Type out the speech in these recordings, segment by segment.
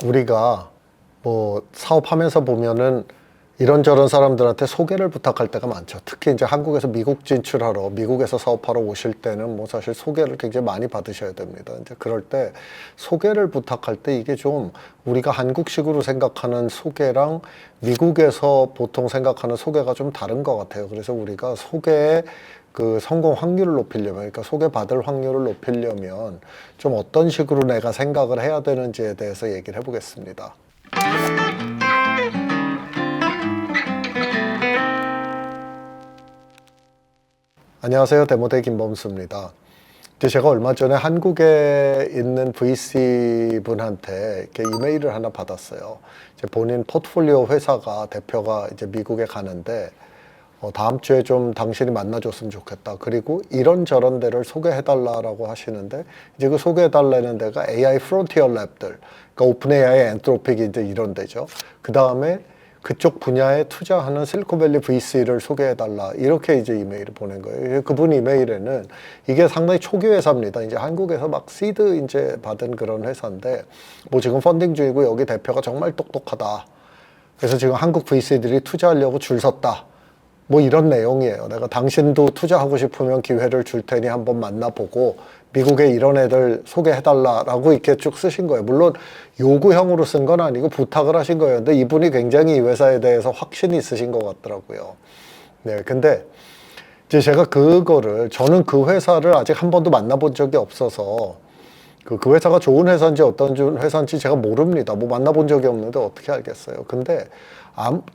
우리가 뭐 사업하면서 보면은 이런저런 사람들한테 소개를 부탁할 때가 많죠. 특히 이제 한국에서 미국 진출하러, 미국에서 사업하러 오실 때는 뭐 사실 소개를 굉장히 많이 받으셔야 됩니다. 이제 그럴 때 소개를 부탁할 때 이게 좀 우리가 한국식으로 생각하는 소개랑 미국에서 보통 생각하는 소개가 좀 다른 것 같아요. 그래서 우리가 소개의 그 성공 확률을 높이려면, 그러니까 소개받을 확률을 높이려면 좀 어떤 식으로 내가 생각을 해야 되는지에 대해서 얘기를 해보겠습니다. 안녕하세요. 데모데이 김범수입니다. 제가 얼마 전에 한국에 있는 VC 분한테 이렇게 이메일을 하나 받았어요. 본인 포트폴리오 회사가 대표가 이제 미국에 가는데 다음 주에 좀 당신이 만나줬으면 좋겠다. 그리고 이런저런 데를 소개해달라고 하시는데 이제 그 소개해달라는 데가 AI 프론티어 랩들, 그러니까 오픈 AI, 엔트로픽 이제 이런 데죠. 그 다음에 그쪽 분야에 투자하는 실리콘밸리 VC를 소개해달라. 이렇게 이제 이메일을 보낸 거예요. 그분 이메일에는 이게 상당히 초기 회사입니다. 이제 한국에서 막 시드 이제 받은 그런 회사인데 뭐 지금 펀딩 중이고 여기 대표가 정말 똑똑하다. 그래서 지금 한국 VC들이 투자하려고 줄 섰다. 뭐 이런 내용이에요. 내가 당신도 투자하고 싶으면 기회를 줄 테니 한번 만나보고 미국에 이런 애들 소개해달라라고 이렇게 쭉 쓰신 거예요. 물론 요구형으로 쓴 건 아니고 부탁을 하신 거예요. 근데 이분이 굉장히 이 회사에 대해서 확신이 있으신 것 같더라고요. 네, 근데 이제 제가 그거를 저는 그 회사를 아직 한 번도 만나본 적이 없어서 그 회사가 좋은 회사인지 어떤 회사인지 제가 모릅니다. 뭐 만나본 적이 없는데 어떻게 알겠어요. 근데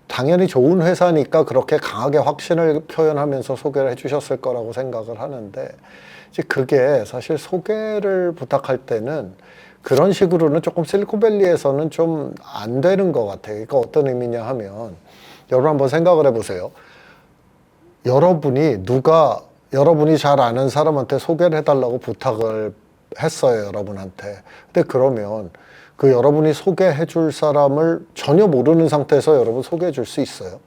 당연히 좋은 회사니까 그렇게 강하게 확신을 표현하면서 소개를 해주셨을 거라고 생각을 하는데 이제 그게 사실 소개를 부탁할 때는 그런 식으로는 조금 실리콘밸리에서는 좀 안 되는 것 같아요. 그러니까 어떤 의미냐 하면 여러분 한번 생각을 해보세요. 여러분이 잘 아는 사람한테 소개를 해달라고 부탁을 했어요, 여러분한테. 근데 그러면 그 여러분이 소개해 줄 사람을 전혀 모르는 상태에서 여러분 소개해 줄 수 있어요?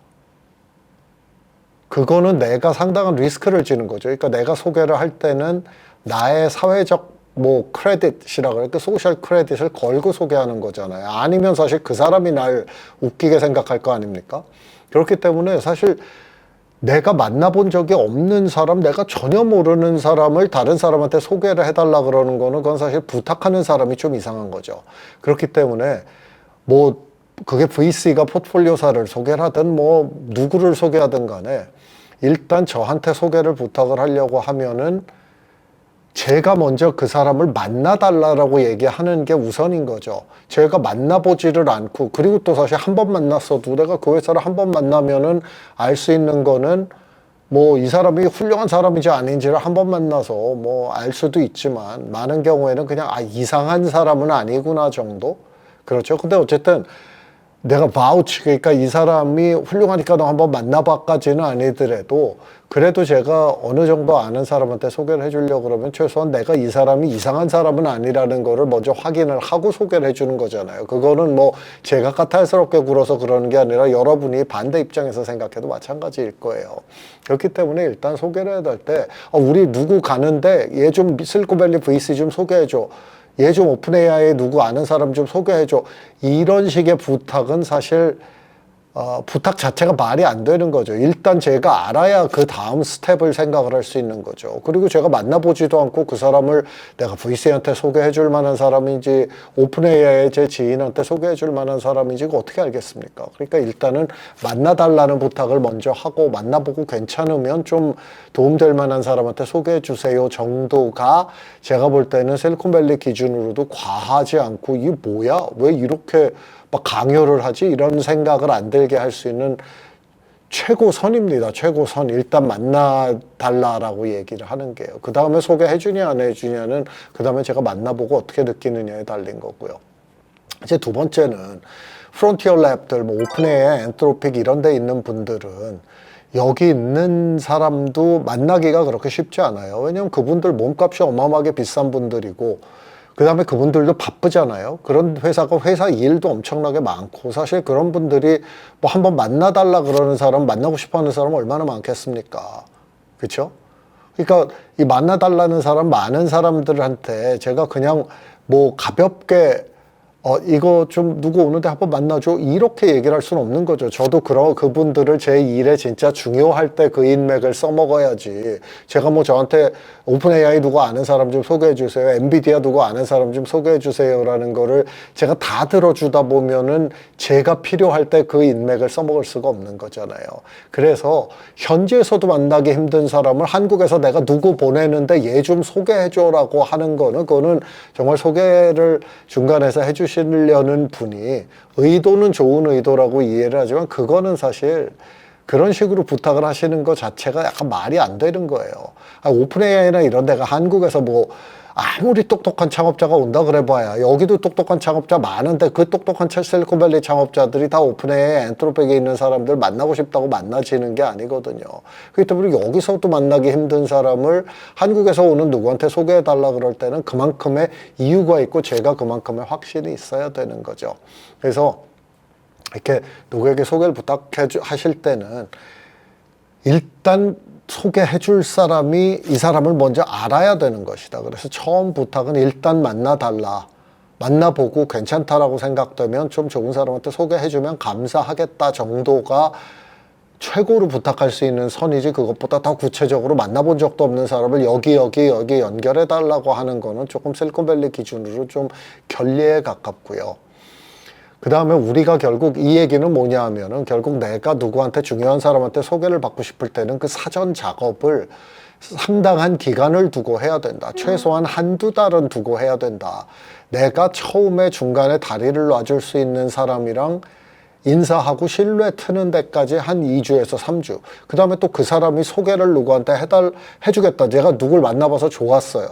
그거는 내가 상당한 리스크를 지는 거죠. 그러니까 내가 소개를 할 때는 나의 사회적 뭐 크레딧이라 그래, 그 소셜 크레딧을 걸고 소개하는 거잖아요. 아니면 사실 그 사람이 날 웃기게 생각할 거 아닙니까? 그렇기 때문에 사실 내가 만나본 적이 없는 사람, 내가 전혀 모르는 사람을 다른 사람한테 소개를 해달라 그러는 거는 그건 사실 부탁하는 사람이 좀 이상한 거죠. 그렇기 때문에 뭐 그게 VC가 포트폴리오사를 소개를 하든 뭐 누구를 소개하든 간에 일단 저한테 소개를 부탁을 하려고 하면은 제가 먼저 그 사람을 만나달라고 얘기하는 게 우선인 거죠. 제가 만나보지를 않고, 그리고 또 사실 한 번 만났어도 내가 그 회사를 한 번 만나면은 알 수 있는 거는 뭐 이 사람이 훌륭한 사람인지 아닌지를 한 번 만나서 뭐 알 수도 있지만 많은 경우에는 그냥 이상한 사람은 아니구나 정도? 그렇죠. 근데 어쨌든 내가 바우치, 그러니까 이 사람이 훌륭하니까 너 한번 만나봐까지는 아니더라도 그래도 제가 어느 정도 아는 사람한테 소개를 해주려고 그러면 최소한 내가 이 사람이 이상한 사람은 아니라는 거를 먼저 확인을 하고 소개를 해주는 거잖아요. 그거는 뭐 제가 까탈스럽게 굴어서 그러는 게 아니라 여러분이 반대 입장에서 생각해도 마찬가지일 거예요. 그렇기 때문에 일단 소개를 해야 될 때 우리 누구 가는데 얘 좀 실리콘밸리 VC 좀 소개해줘. 얘 좀 오픈 AI 누구 아는 사람 좀 소개해줘. 이런 식의 부탁은 사실 부탁 자체가 말이 안 되는 거죠. 일단 제가 알아야 그 다음 스텝을 생각을 할 수 있는 거죠. 그리고 제가 만나보지도 않고 그 사람을 내가 VC한테 소개해 줄 만한 사람인지 오픈 AI의 제 지인한테 소개해 줄 만한 사람인지 어떻게 알겠습니까? 그러니까 일단은 만나달라는 부탁을 먼저 하고 만나보고 괜찮으면 좀 도움될 만한 사람한테 소개해 주세요 정도가 제가 볼 때는 실리콘밸리 기준으로도 과하지 않고 이게 뭐야? 왜 이렇게 막 강요를 하지? 이런 생각을 안 들게 할 수 있는 최고선입니다. 최고선. 일단 만나달라라고 얘기를 하는 게요. 그 다음에 소개해주냐 안 해주냐는 그 다음에 제가 만나보고 어떻게 느끼느냐에 달린 거고요. 이제 두 번째는 프론티어 랩들, 뭐 오픈 AI, 엔트로픽 이런 데 있는 분들은 여기 있는 사람도 만나기가 그렇게 쉽지 않아요. 왜냐면 그분들 몸값이 어마어마하게 비싼 분들이고 그 다음에 그분들도 바쁘잖아요. 그런 회사가 회사 일도 엄청나게 많고 사실 그런 분들이 뭐 한번 만나달라 그러는 사람, 만나고 싶어하는 사람 얼마나 많겠습니까? 그렇죠? 그러니까 이 만나달라는 사람 많은 사람들한테 제가 그냥 뭐 가볍게 이거 좀 누구 오는데 한번 만나줘. 이렇게 얘기를 할 수는 없는 거죠. 저도 그분들을 제 일에 진짜 중요할 때 그 인맥을 써먹어야지. 제가 뭐 저한테 오픈 AI 누구 아는 사람 좀 소개해 주세요. 엔비디아 누구 아는 사람 좀 소개해 주세요라는 거를 제가 다 들어주다 보면은 제가 필요할 때 그 인맥을 써먹을 수가 없는 거잖아요. 그래서 현지에서도 만나기 힘든 사람을 한국에서 내가 누구 보내는데 얘 좀 소개해줘라고 하는 거는 그거는 정말 소개를 중간에서 해주시려는 분이 의도는 좋은 의도라고 이해를 하지만 그거는 사실 그런 식으로 부탁을 하시는 것 자체가 약간 말이 안 되는 거예요. 오픈 AI나 이런 데가 한국에서 뭐 아무리 똑똑한 창업자가 온다 그래 봐야 여기도 똑똑한 창업자 많은데 그 똑똑한 실리콘밸리 창업자들이 다 오픈 AI 엔트로피에 있는 사람들 만나고 싶다고 만나지는 게 아니거든요. 그렇기 때문에 여기서도 만나기 힘든 사람을 한국에서 오는 누구한테 소개해 달라 그럴 때는 그만큼의 이유가 있고 제가 그만큼의 확신이 있어야 되는 거죠. 그래서 이렇게 누구에게 소개를 부탁하실 때는 일단 소개해 줄 사람이 이 사람을 먼저 알아야 되는 것이다. 그래서 처음 부탁은 일단 만나달라. 만나보고 괜찮다라고 생각되면 좀 좋은 사람한테 소개해 주면 감사하겠다 정도가 최고로 부탁할 수 있는 선이지 그것보다 더 구체적으로 만나본 적도 없는 사람을 여기 연결해 달라고 하는 거는 조금 실리콘밸리 기준으로 좀 결례에 가깝고요. 그 다음에 우리가 결국 이 얘기는 뭐냐 하면은 결국 내가 누구한테 중요한 사람한테 소개를 받고 싶을 때는 그 사전 작업을 상당한 기간을 두고 해야 된다. 최소한 한두 달은 두고 해야 된다. 내가 처음에 중간에 다리를 놔줄 수 있는 사람이랑 인사하고 신뢰 트는 데까지 한 2주에서 3주. 그 다음에 또 그 사람이 소개를 누구한테 해주겠다. 제가 누굴 만나봐서 좋았어요.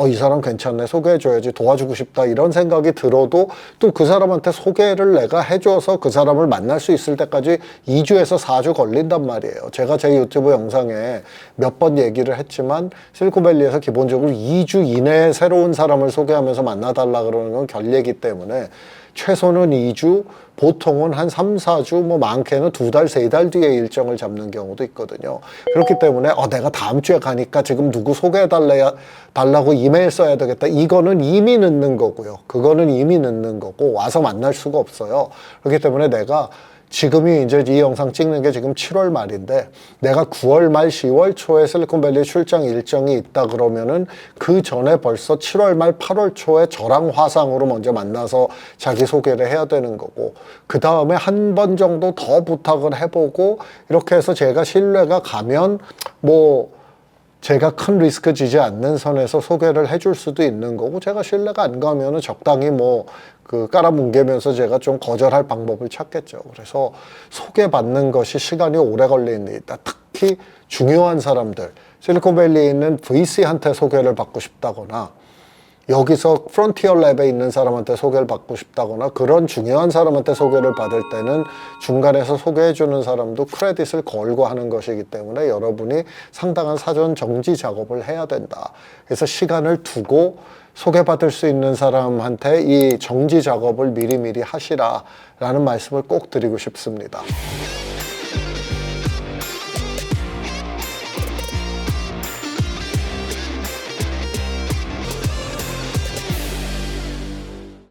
이 사람 괜찮네. 소개해줘야지. 도와주고 싶다. 이런 생각이 들어도 또 그 사람한테 소개를 내가 해줘서 그 사람을 만날 수 있을 때까지 2주에서 4주 걸린단 말이에요. 제가 제 유튜브 영상에 몇 번 얘기를 했지만 실리콘밸리에서 기본적으로 2주 이내에 새로운 사람을 소개하면서 만나달라 그러는 건 결례이기 때문에 최소는 2주, 보통은 한 3, 4주, 뭐 많게는 2달, 3달 뒤에 일정을 잡는 경우도 있거든요. 그렇기 때문에 내가 다음 주에 가니까 지금 누구 소개해 달라고 이메일 써야 되겠다. 이거는 이미 늦는 거고요. 그거는 이미 늦는 거고 와서 만날 수가 없어요. 그렇기 때문에 내가 지금이 이제 이 영상 찍는 게 지금 7월 말인데 내가 9월 말 10월 초에 실리콘밸리 출장 일정이 있다 그러면은 그 전에 벌써 7월 말 8월 초에 저랑 화상으로 먼저 만나서 자기소개를 해야 되는 거고 그 다음에 한 번 정도 더 부탁을 해보고 이렇게 해서 제가 신뢰가 가면 뭐 제가 큰 리스크 지지 않는 선에서 소개를 해줄 수도 있는 거고 제가 신뢰가 안 가면은 적당히 뭐 깔아뭉개면서 제가 좀 거절할 방법을 찾겠죠. 그래서 소개받는 것이 시간이 오래 걸리는 일이다. 특히 중요한 사람들, 실리콘밸리에 있는 VC한테 소개를 받고 싶다거나 여기서 프론티어 랩에 있는 사람한테 소개를 받고 싶다거나 그런 중요한 사람한테 소개를 받을 때는 중간에서 소개해주는 사람도 크레딧을 걸고 하는 것이기 때문에 여러분이 상당한 사전 정지 작업을 해야 된다. 그래서 시간을 두고 소개받을 수 있는 사람한테 이 정지 작업을 미리미리 하시라라는 말씀을 꼭 드리고 싶습니다.